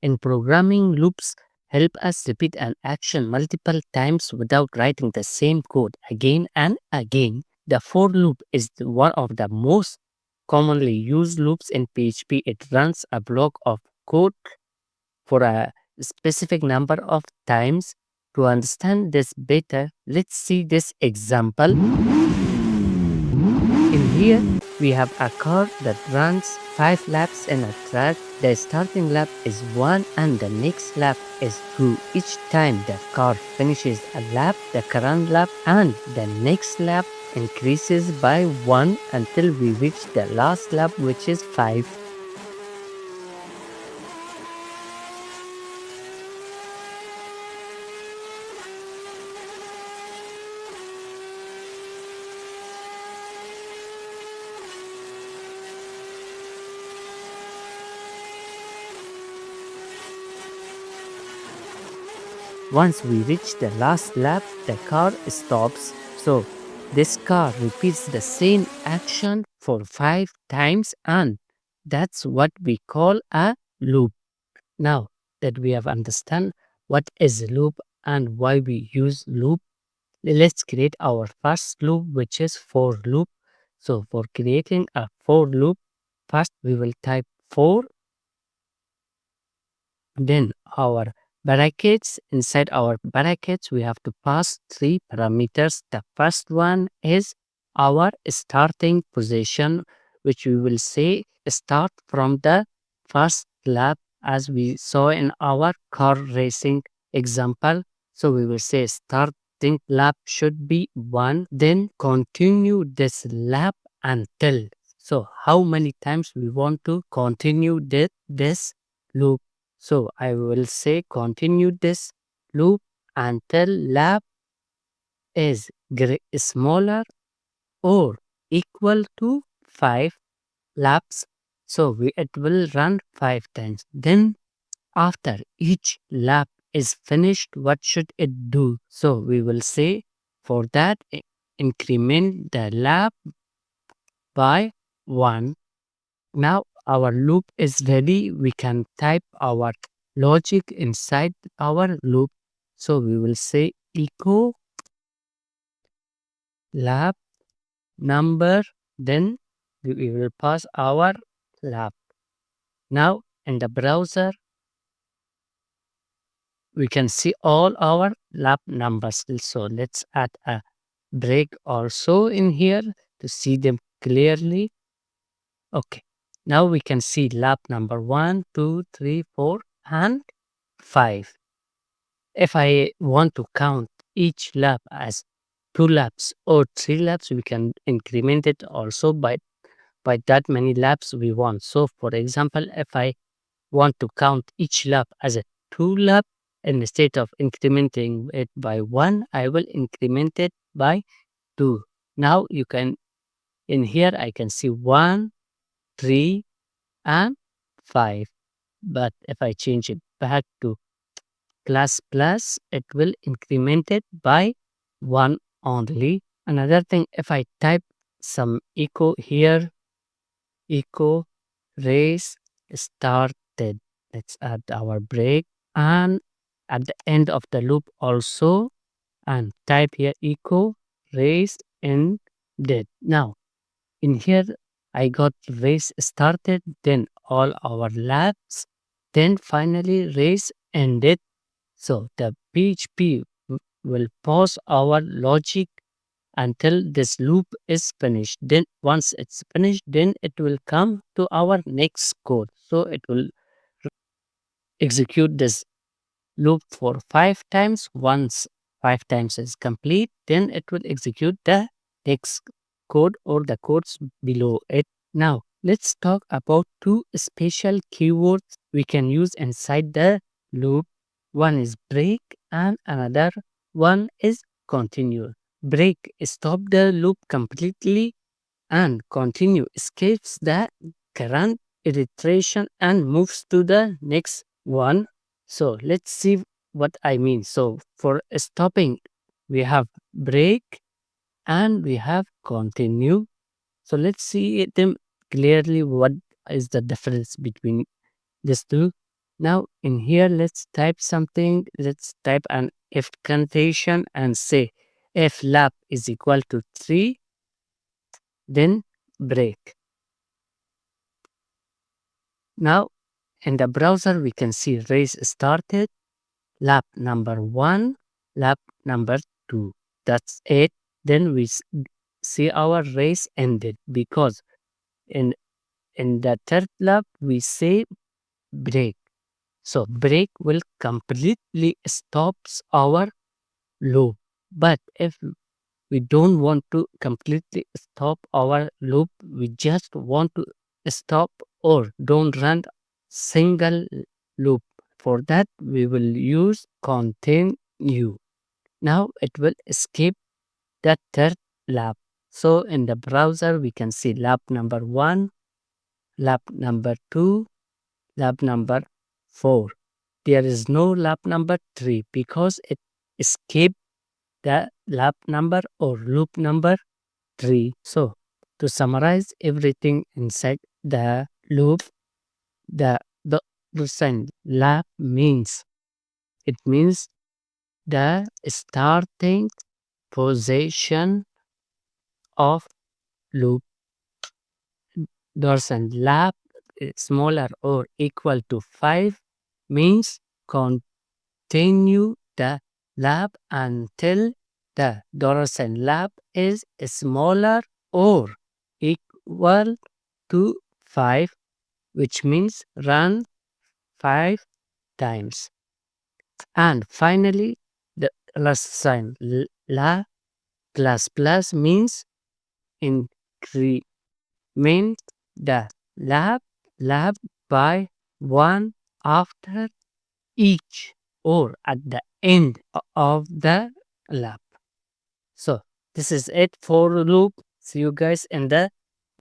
In programming, loops help us repeat an action multiple times without writing the same code again and again. The for loop is one of the most commonly used loops in PHP. It runs a block of code for a specific number of times. To understand this better, let's see this example. In here, we have a car that runs 5 laps in a track. The starting lap is 1 and the next lap is 2. Each time the car finishes a lap, the current lap and the next lap increases by 1 until we reach the last lap, which is 5. Once we reach the last lap, the car stops. So this car repeats the same action for 5 times, and that's what we call a loop. Now that we have understand what is a loop and why we use loop, let's create our first loop, which is for loop. So for creating a for loop, first we will type for, then our brackets. Inside our brackets, we have to pass 3 parameters. The first one is our starting position, which we will say start from the first lap, as we saw in our car racing example. So we will say starting lap should be 1, then continue this lap until. So how many times we want to continue this loop? So I will say continue this loop until lap is smaller or equal to 5 laps. So it will run 5 times. Then after each lap is finished, what should it do? So we will say for that increment the lap by 1. Now our loop is ready. We can type our logic inside our loop. So we will say echo lap number, then we will pass our lap. Now in the browser, we can see all our lap numbers. So let's add a break also in here to see them clearly. Okay. Now we can see lap number 1, 2, 3, 4, and 5. If I want to count each lap as 2 laps or 3 laps, we can increment it also by that many laps we want. So for example, if I want to count each lap as a 2 lap, instead of incrementing it by 1, I will increment it by 2. Now you can, in here, I can see 1, 3, and 5. But if I change it back to plus plus, it will increment it by 1 only. Another thing, if I type some echo here, echo race started. Let's add our break, and at the end of the loop also, and type here echo race ended. Now in here, I got race started, then all our laps, then finally race ended. So the PHP will pause our logic until this loop is finished. Then once it's finished, then it will come to our next code. So it will execute this loop for 5 times. Once 5 times is complete, then it will execute the next code or the codes below it. Now let's talk about 2 special keywords we can use inside the loop. One is break and another one is continue. Break stop the loop completely, and continue escapes the current iteration and moves to the next one. So let's see what I mean. So for stopping, we have break and we have continue. So let's see them clearly. What is the difference between these two? Now in here, let's type something. Let's type an if condition and say if lap is equal to 3, then break. Now in the browser, we can see race started, lap number 1, lap number 2. That's it. Then we see our race ended because in the third lap we say break. So break will completely stops our loop. But if we don't want to completely stop our loop, we just want to stop or don't run single loop. For that, we will use continue. Now it will skip the third lap. So in the browser, we can see lap number 1, lap number 2, lap number 4. There is no lap number 3 because it skipped the lap number or loop number 3. So to summarize everything inside the loop, the percent lap means it means the starting position of loop. Dorsal lap smaller or equal to 5 means continue the lap until the dorsal lap is smaller or equal to 5, which means run 5 times. And finally, the plus sign la plus plus means increment the lap by 1 after each or at the end of the lap. So this is it for loop. See you guys in the